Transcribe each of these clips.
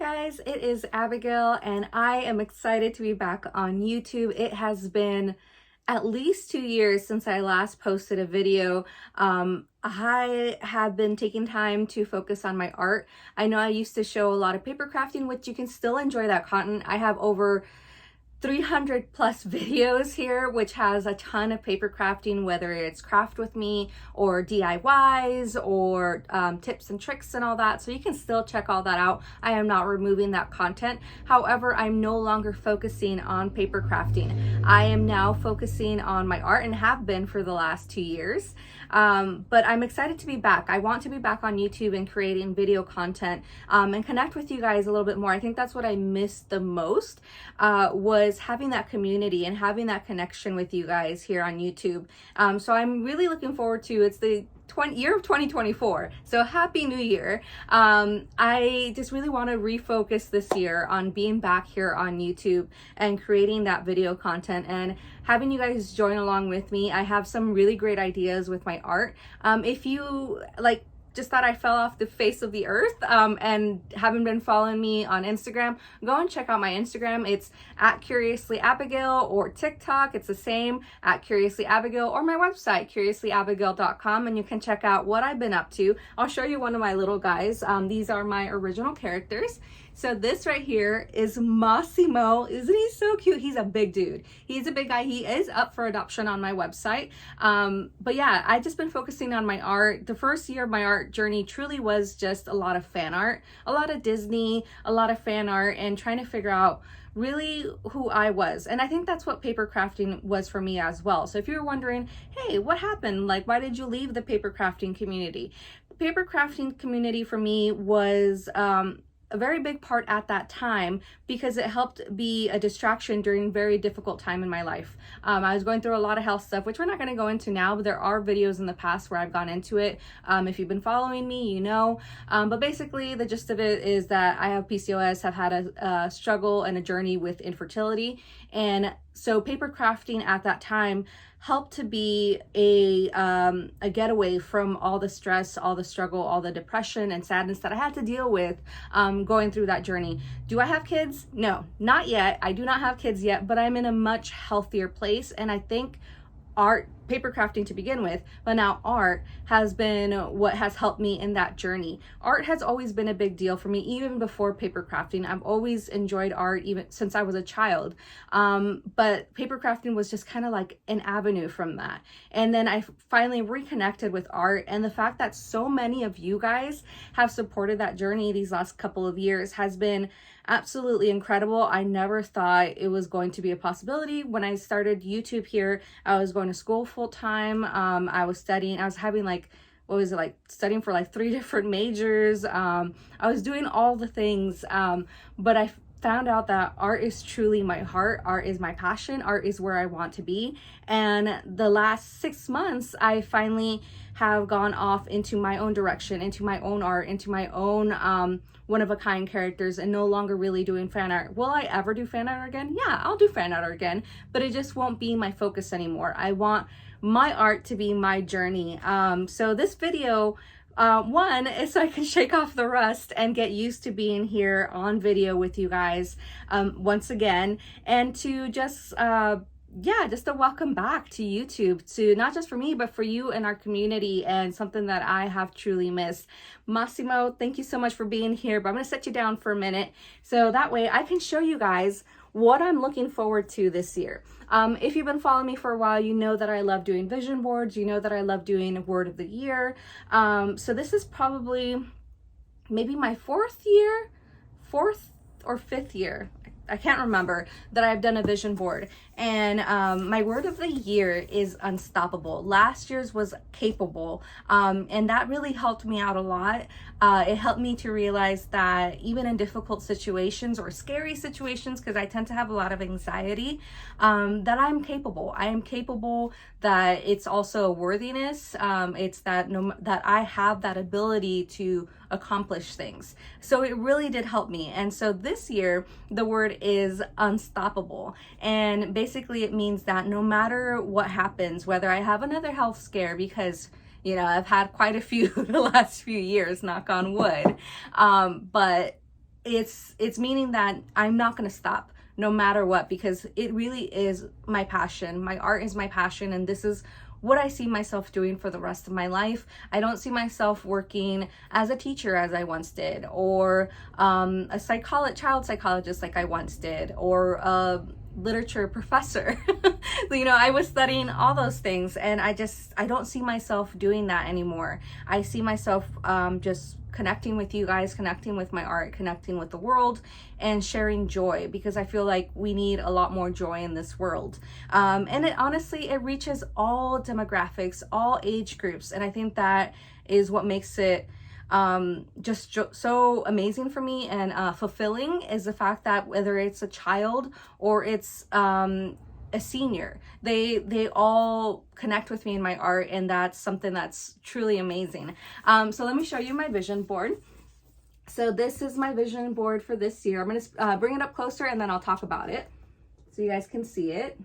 Guys, it is Abigail and I am excited to be back on YouTube. It has been at least 2 years since I last posted a video. I have been taking time to focus on my art. I know I used to show a lot of paper crafting, which you can still enjoy that content. I have over 300 plus videos here, which has a ton of paper crafting, whether it's craft with me or DIYs or tips and tricks and all that. So you can still check all that out. I am not removing that content. However, I'm no longer focusing on paper crafting. I am now focusing on my art and have been for the last 2 years. But I'm excited to be back. I want to be back on YouTube and creating video content and connect with you guys a little bit more. I think that's what I missed the most, was having that community and having that connection with you guys here on YouTube. So I'm really looking forward to, it's the year of 2024, so Happy New Year. I just really want to refocus this year on being back here on YouTube and creating that video content and having you guys join along with me. I have some really great ideas with my art. If you just thought I fell off the face of the earth and haven't been following me on Instagram, go and check out my Instagram. It's @CuriouslyAbigail, or TikTok, it's the same, @CuriouslyAbigail, or my website, CuriouslyAbigail.com, and you can check out what I've been up to. I'll show you one of my little guys. These are my original characters. So this right here is Massimo. Isn't he so cute? He's a big dude. He's a big guy. He is up for adoption on my website. But yeah, I've just been focusing on my art. The first year of my art journey truly was just a lot of fan art, a lot of Disney, a lot of fan art, and trying to figure out really who I was. And I think that's what paper crafting was for me as well. So if you're wondering, hey, what happened? Why did you leave the paper crafting community? The paper crafting community for me was a very big part at that time because it helped be a distraction during a very difficult time in my life. I was going through a lot of health stuff, which we're not going to go into now, but there are videos in the past where I've gone into it. If you've been following me, you know. But basically the gist of it is that I have PCOS, have had a struggle and a journey with infertility. And so paper crafting at that time helped to be a getaway from all the stress, all the struggle, all the depression and sadness that I had to deal with going through that journey. Do I have kids? No, not yet. I do not have kids yet, but I'm in a much healthier place. And I think paper crafting to begin with, but now art has been what has helped me in that journey. Art has always been a big deal for me, even before paper crafting. I've always enjoyed art, even since I was a child. But paper crafting was just kind of like an avenue from that. And then I finally reconnected with art, and the fact that so many of you guys have supported that journey these last couple of years has been absolutely incredible. I never thought it was going to be a possibility. When I started YouTube here, I was going to school full time. I was studying, I was having studying for 3 different majors. I was doing all the things, but I found out that art is truly my heart. Art is my passion. Art is where I want to be. And the last 6 months, I finally have gone off into my own direction, into my own art, into my own one-of-a-kind characters, and no longer really doing fan art. Will I ever do fan art again? Yeah, I'll do fan art again, but it just won't be my focus anymore. I want my art to be my journey. So this video, one is so I can shake off the rust and get used to being here on video with you guys once again, and to just just a welcome back to YouTube, to not just for me, but for you and our community, and something that I have truly missed. Massimo, thank you so much for being here, but I'm going to set you down for a minute so that way I can show you guys what I'm looking forward to this year. If you've been following me for a while, you know that I love doing vision boards. You know that I love doing word of the year. So this is probably maybe my fourth or fifth year. I can't remember that I've done a vision board, and my word of the year is unstoppable. Last year's was capable, and that really helped me out a lot. It helped me to realize that even in difficult situations or scary situations, because I tend to have a lot of anxiety, that I'm capable. I am capable, that it's also a worthiness. It's that that I have that ability to accomplish things. So it really did help me. And so this year, the word is unstoppable. And basically it means that no matter what happens, whether I have another health scare, because you know, I've had quite a few the last few years, knock on wood. But it's meaning that I'm not going to stop no matter what, because it really is my passion. My art is my passion, and this is what I see myself doing for the rest of my life. I don't see myself working as a teacher as I once did, or a child psychologist like I once did, or a literature professor. You know, I was studying all those things, and I don't see myself doing that anymore. I see myself just connecting with you guys, connecting with my art, connecting with the world, and sharing joy, because I feel like we need a lot more joy in this world. And it honestly, it reaches all demographics, all age groups, and I think that is what makes it just so amazing for me and fulfilling, is the fact that whether it's a child or it's a senior, they all connect with me in my art, and that's something that's truly amazing. So let me show you my vision board. So this is my vision board for this year. I'm going to bring it up closer, and then I'll talk about it so you guys can see it.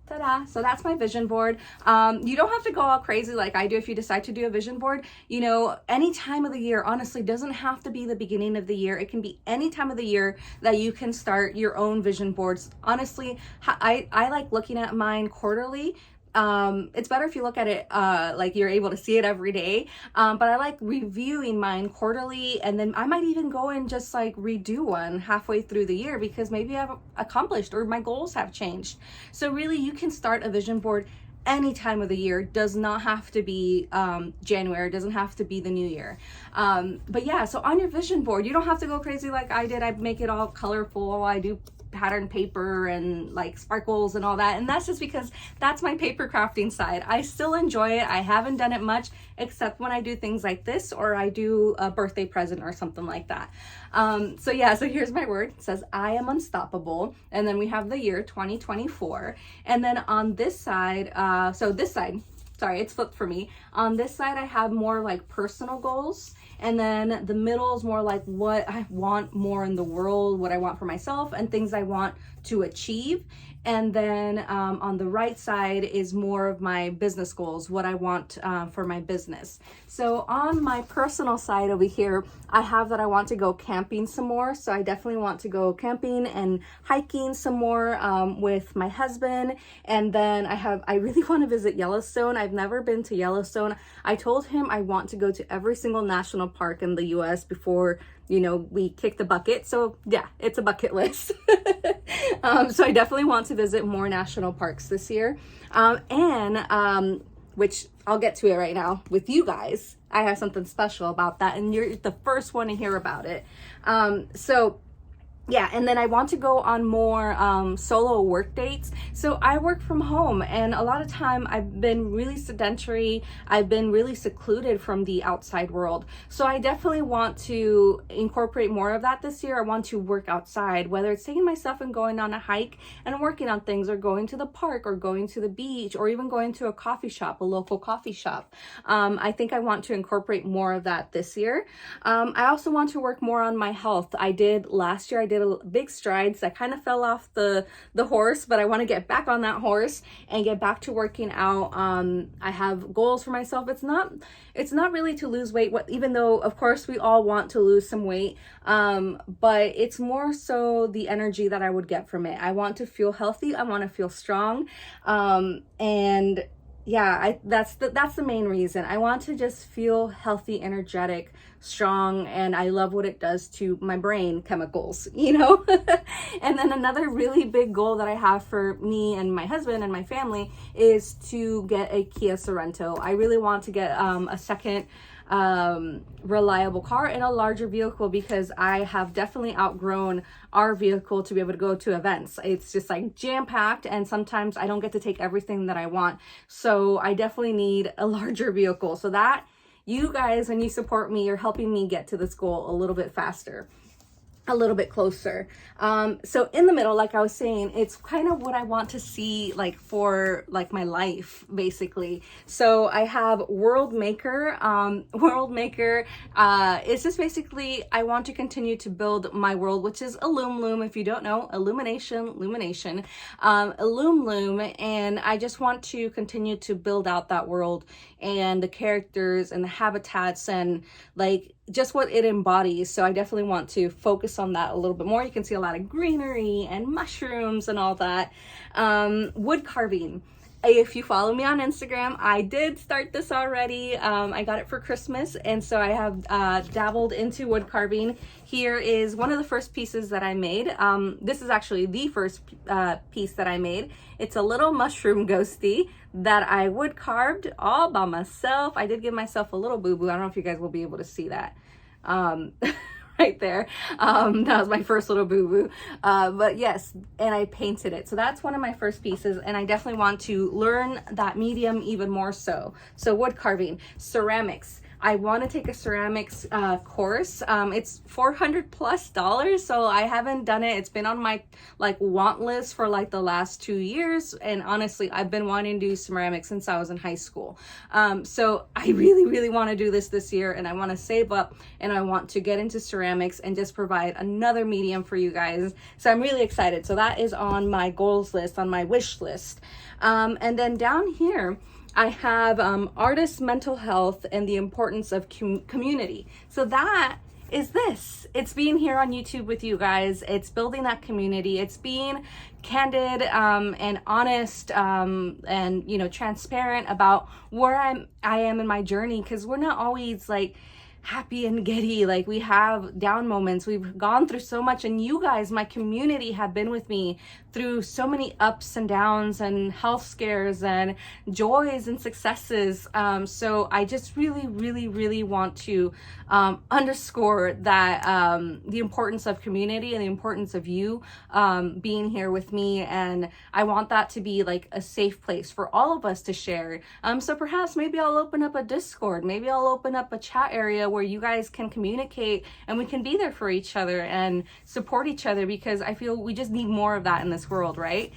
Ta-da! So that's my vision board. You don't have to go all crazy like I do if you decide to do a vision board. You know, any time of the year, honestly, doesn't have to be the beginning of the year. It can be any time of the year that you can start your own vision boards. Honestly, I like looking at mine quarterly. It's better if you look at it like you're able to see it every day, but I like reviewing mine quarterly, and then I might even go and just like redo one halfway through the year, because maybe I've accomplished or my goals have changed. So really, you can start a vision board any time of the year. Does not have to be January, doesn't have to be the new year. But yeah, so on your vision board, you don't have to go crazy like I did. I make it all colorful. I do pattern paper and like sparkles and all that, and that's just because that's my paper crafting side. I still enjoy it. I haven't done it much except when I do things like this, or I do a birthday present or something like that. So yeah, so here's my word. It says I am unstoppable, and then we have the year 2024, and then on this side, so this side, sorry, it's flipped for me. On this side, I have more like personal goals. And then the middle is more like what I want more in the world, what I want for myself, and things I want to achieve. And then on the right side is more of my business goals, what I want for my business. So on my personal side over here, I have that I want to go camping some more. So I definitely want to go camping and hiking some more with my husband. And then I really want to visit Yellowstone. I've never been to Yellowstone. I told him I want to go to every single national park in the US before, you know, we kick the bucket. So yeah, it's a bucket list. So I definitely want to visit more national parks this year. Which I'll get to it right now with you guys. I have something special about that, and you're the first one to hear about it. So yeah, and then I want to go on more solo work dates. So I work from home, and a lot of time I've been really sedentary. I've been really secluded from the outside world. So I definitely want to incorporate more of that this year. I want to work outside, whether it's taking myself and going on a hike and working on things, or going to the park, or going to the beach, or even going to a coffee shop, a local coffee shop. I think I want to incorporate more of that this year. I also want to work more on my health. Last year I did big strides. I kind of fell off the horse, but I want to get back on that horse and get back to working out. I have goals for myself. It's not really to lose weight, even though of course we all want to lose some weight, but it's more so the energy that I would get from it. I want to feel healthy. I want to feel strong, and yeah, that's the main reason. I want to just feel healthy, energetic, strong, and I love what it does to my brain chemicals, you know? And then another really big goal that I have for me and my husband and my family is to get a Kia Sorento. I really want to get a second reliable car and a larger vehicle, because I have definitely outgrown our vehicle to be able to go to events. It's just like jam-packed, and sometimes I don't get to take everything that I want. So I definitely need a larger vehicle. So that, you guys, when you support me, you're helping me get to this goal a little bit faster. a little bit closer. So in the middle, like I was saying, it's kind of what I want to see like for like my life, basically. So I have World Maker. World Maker is just basically, I want to continue to build my world, which is Loom. If you don't know, illumination, Loom. And I just want to continue to build out that world and the characters and the habitats and like just what it embodies. So I definitely want to focus on that a little bit more. You can see a lot of greenery and mushrooms and all that. Wood carving. If you follow me on Instagram, I did start this already. I got it for Christmas, and so I have dabbled into wood carving. Here is one of the first pieces that I made. This is actually the first piece that I made. It's a little mushroom ghosty that I wood carved all by myself. I did give myself a little boo-boo. I don't know if you guys will be able to see that. Right there. That was my first little boo-boo. But yes, and I painted it. So that's one of my first pieces, and I definitely want to learn that medium even more so. So wood carving, ceramics. I want to take a ceramics course. It's $400+, so I haven't done it. It's been on my like want list for like the last 2 years, and honestly, I've been wanting to do ceramics since I was in high school. So I really want to do this year, and I want to save up, and I want to get into ceramics and just provide another medium for you guys. So I'm really excited. So that is on my goals list, on my wish list. And then down here, I have artist mental health and the importance of community. So that is this. It's being here on YouTube with you guys. It's building that community. It's being candid and honest and, you know, transparent about where I am in my journey, because we're not always like happy and giddy. Like, we have down moments. We've gone through so much, and you guys, my community, have been with me through so many ups and downs and health scares and joys and successes. So I just really want to underscore that the importance of community and the importance of you being here with me. And I want that to be like a safe place for all of us to share. So perhaps maybe I'll open up a Discord. Maybe I'll open up a chat area where you guys can communicate and we can be there for each other and support each other, because I feel we just need more of that in this world, right?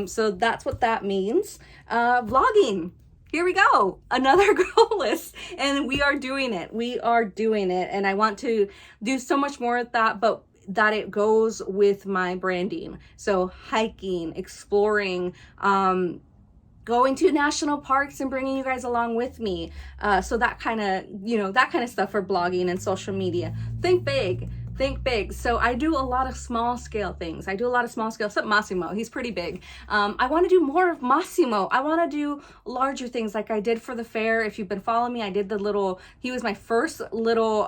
So that's what that means. Vlogging. Here we go, another goal list, and we are doing it. And I want to do so much more of that, but that it goes with my branding. So hiking, exploring, going to national parks and bringing you guys along with me. So that kind of stuff for blogging and social media. Think big. So I do a lot of small scale things. Except Massimo, he's pretty big. I want to do more of Massimo. I want to do larger things like I did for the fair. If you've been following me, I did he was my first little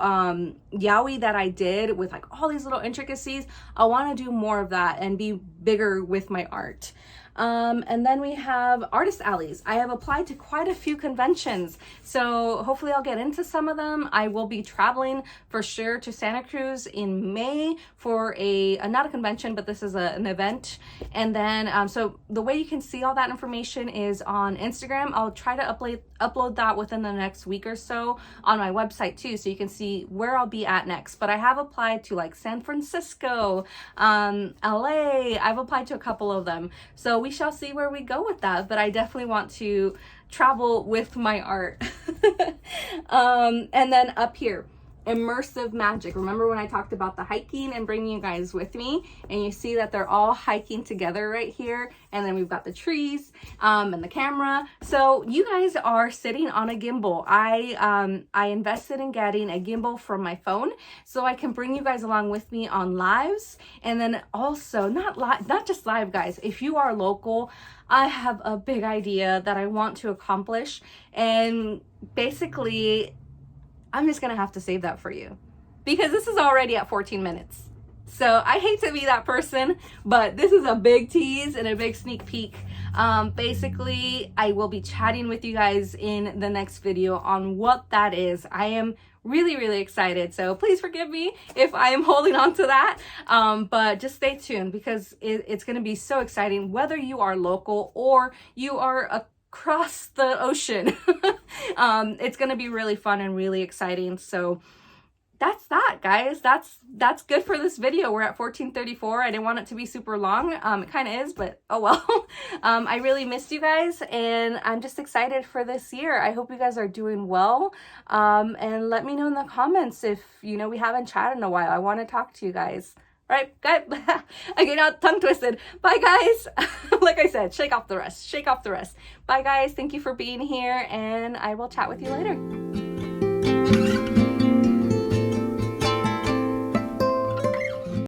yaoi that I did with like all these little intricacies. I want to do more of that and be bigger with my art. And then we have artist alleys. I have applied to quite a few conventions, so hopefully I'll get into some of them. I will be traveling for sure to Santa Cruz in May for not a convention, but this is an event. And then, so the way you can see all that information is on Instagram. I'll try to upload that within the next week or so on my website too, so you can see where I'll be at next. But I have applied to like San Francisco, LA. I've applied to a couple of them. So we shall see where we go with that, but I definitely want to travel with my art. And then up here, immersive magic. Remember when I talked about the hiking and bringing you guys with me, and you see that they're all hiking together right here, and then we've got the trees and the camera. So you guys are sitting on a gimbal. I invested in getting a gimbal for my phone so I can bring you guys along with me on lives, and then also not just live, guys. If you are local, I have a big idea that I want to accomplish, and basically I'm just gonna have to save that for you because this is already at 14 minutes. So I hate to be that person, but this is a big tease and a big sneak peek. Basically, I will be chatting with you guys in the next video on what that is. I am really excited, so please forgive me if I am holding on to that, but just stay tuned because it's gonna be so exciting, whether you are local or you are across the ocean. It's gonna be really fun and really exciting. So that's that, guys. That's good for this video. We're at 14:34. I didn't want it to be super long. It kind of is, but oh well. I really missed you guys, and I'm just excited for this year. I hope you guys are doing well. And let me know in the comments if, you know, we haven't chatted in a while. I want to talk to you guys. Right, guys? Okay, now tongue twisted. Bye, guys. Like I said, shake off the rest. Shake off the rest. Bye, guys. Thank you for being here, and I will chat with you later.